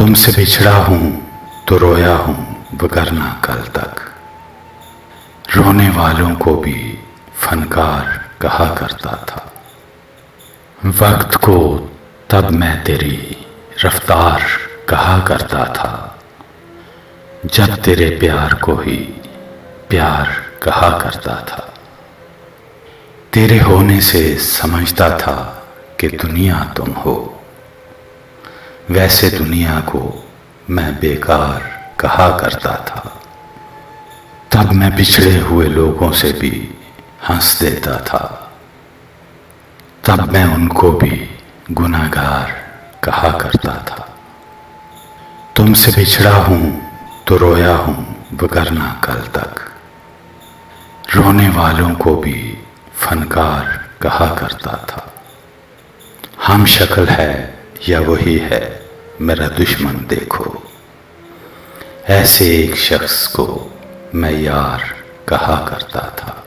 तुमसे बिछड़ा हूं तो रोया हूं वगरना कल तक। रोने वालों को भी फनकार कहा करता था। वक्त को तब मैं तेरी रफ्तार कहा करता था, जब तेरे प्यार को ही प्यार कहा करता था। तेरे होने से समझता था कि दुनिया तुम हो, वैसे दुनिया को मैं बेकार कहा करता था। तब मैं बिछड़े हुए लोगों से भी हंस देता था, तब मैं उनको भी गुनाहगार कहा करता था। तुमसे बिछड़ा हूं तो रोया हूं वगरना कल तक। रोने वालों को भी फनकार कहा करता था। हम शक्ल है या वही है मेरा दुश्मन देखो, ऐसे एक शख्स को मैं यार कहा करता था।